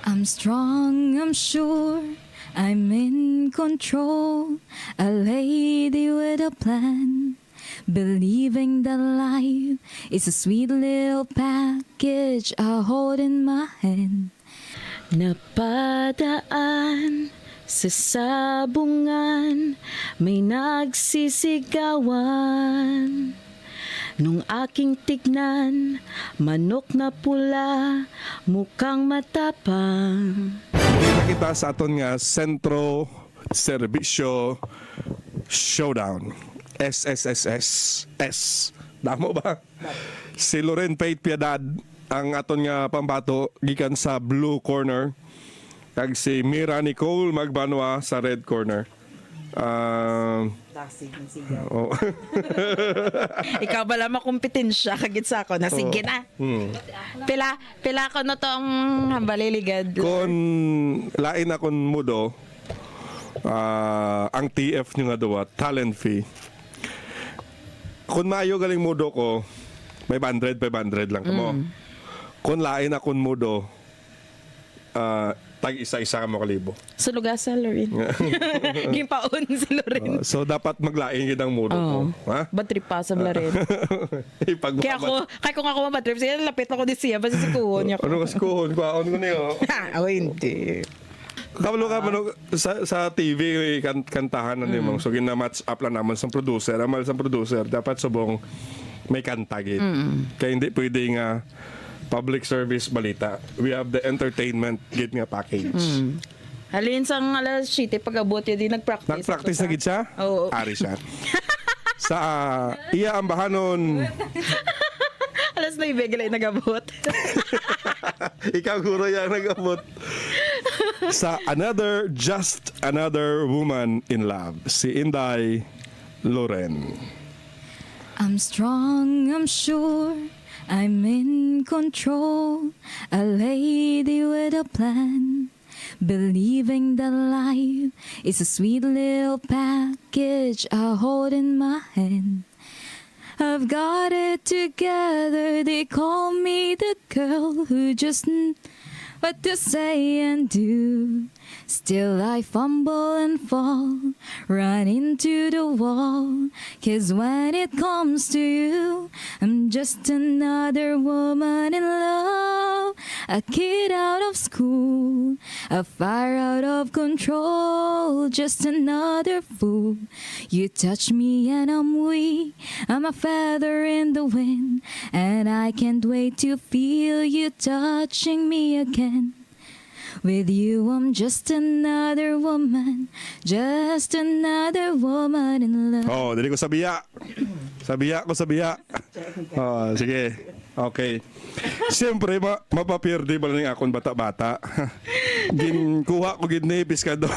I'm strong, I'm sure, I'm in control. A lady with a plan, believing that life is a sweet little package I hold in my hand. Napadaan sa sabungan, may nagsisigawan. Nung aking tignan, manok na pula, mukhang matapang. Kita kita sa aton nga Sentro Serbisyo Showdown. SSSS. Damo ba? Si Loren Pait Piedad ang aton nga pambato gikan sa blue corner. Kag si Mira Nicole Magbanwa sa red corner. Oh. Ikaw ba lang makumpetensya kagit sa ako na sige na. Pila ko na tong baliligad. Kung lain akong mudo, ang TF nyo nga dawa, talent fee. Kung maayo galing mudo ko, 500 lang kamo. Kung lain akong mudo, tag isa-isa ka mo kalibo. Sulugasan, Loren. Gimpaon si Loren. So dapat maglain yun ang mudo ko. Ha? Batrip pa sa Loren. Kaya kung ako mabatrip siya, lapit ako di siya, basta si kuhon niya. Ano kas kuhon? Kuhaon ko niyo. Oh, hindi. Kabalo ka mano sa TV kantahan na nimong so gina-match up lang naman sa producer. Amal sa producer dapat subong may kantagit. Kaya hindi pwede nga public service balita. We have the entertainment git nga package. Halin sang alas 7 pag-abot yun, di nag-practice. Nag-practice na gid siya? Oo. Ari siya. Sa iya ang bahanon. Alas 9 galay nag-abot. Ikaw guro yan nag-abot. Sa Just Another Woman in Love, si Inday Loren. I'm strong, I'm sure, I'm in control. A lady with a plan, believing that life is a sweet little package I hold in my hand. I've got it together, they call me the girl who just what to say and do. Still I fumble and fall, run into the wall. 'Cause when it comes to you, I'm just another woman in love. A kid out of school, a fire out of control, just another fool. You touch me and I'm weak, I'm a feather in the wind, and I can't wait to feel you touching me again. With you I'm just another woman in love. Oh, dili ko sabiya. Sabiya ko sabiya. Oh, sige. Okay. Siyempre, mapapirdi ba lang akong bata-bata? Ginkuha ko ginipis ka do.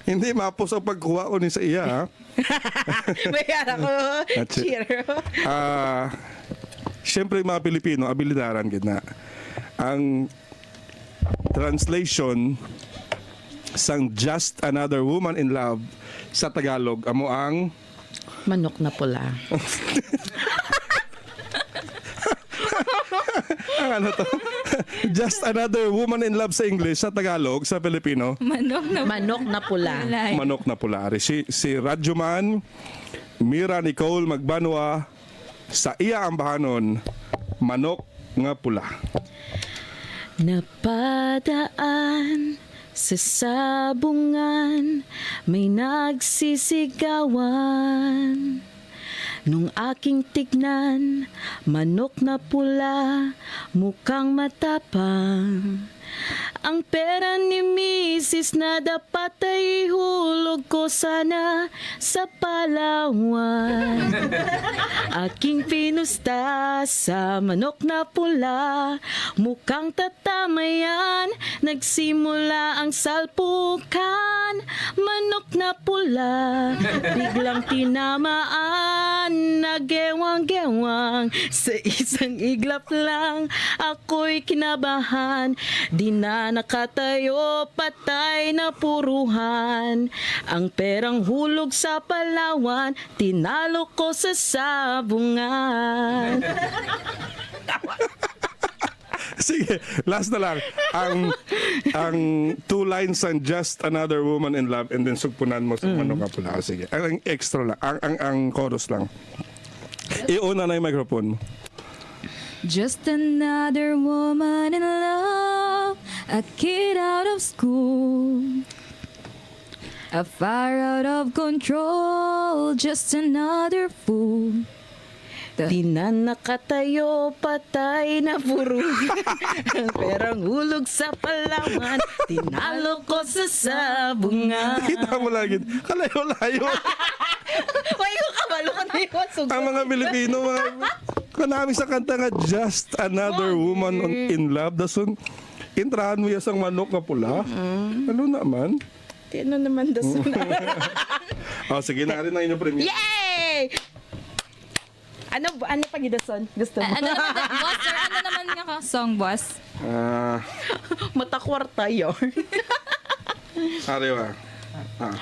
Hindi mapos ang pagkuha ko ni sa iya, ha? May ko. Cheer. Siyempre, mga Pilipino, abilidaran gina. Ang translation sang Just Another Woman in Love sa Tagalog, amo ang Manok na pula. ang ano to? Just Another Woman in Love sa English, sa Tagalog, sa Pilipino, Manok na pula. Manok na Pula. Si Radyoman, Mira Nicole Magbanwa, sa iya ang bahanon, Manok nga Pula. Napadaan sa sabungan, may nagsisigawan. Nung aking tignan, manok na pula, mukhang matapang. Ang pera ni Mrs. na dapat ay hulog ko sana sa Palawan. Aking pinusta sa manok na pula, mukhang tatamayan, nagsimula ang salpukan. Manok na pula, biglang tinamaan, nagewang-gewang. Sa isang iglap lang, ako'y kinabahan. Di na nakatayo, patay na puruhan. Ang perang hulog sa Palawan, tinalo ko sa sabungan. Sige, last na lang. Ang two lines ang Just Another Woman in Love and then sugpunan mo sa manok ka pula. Sige. Ang extra lang. Ang chorus lang. Iuna na yung microphone mo. Just another woman in love, a kid out of school, a fire out of control, just another fool. Di na nakatayo, patay na puro. Pero ang hulog sa Palawan, tinalo ko sa sabungan. Kita mo lagi. Kalayo-layo. Why ko kabalo ko na yung sugot? Ang mga Pilipino, kanami sa kanta nga, Just Another Woman in Love. Dasun, intrahan mo yasang manok na pula. Ano naman? Tino naman dasun. Sige na rin ang inyong premiere. Yay! Ano pa gidason? Gusto mo? Ano naman, boss, sir? Ano naman nga ka song, boss? Matakwarta yun. Ariwa.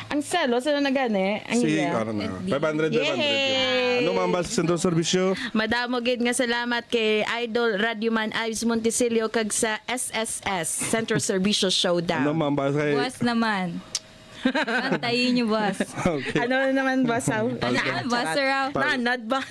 Ang selos, ano na gani? Ang Si, iya. ano na. 500, 500. Yay! Ano mga sa sentro servisyo? Madamo gid nga salamat kay Idol Radyoman Ives Montesilio kag sa SSS Central Servicio Ano Showdown. mga kay... Boss naman. Kantayin niyo, boss. Okay. Ano naman ba sa? Boss, sir? Nanad ba?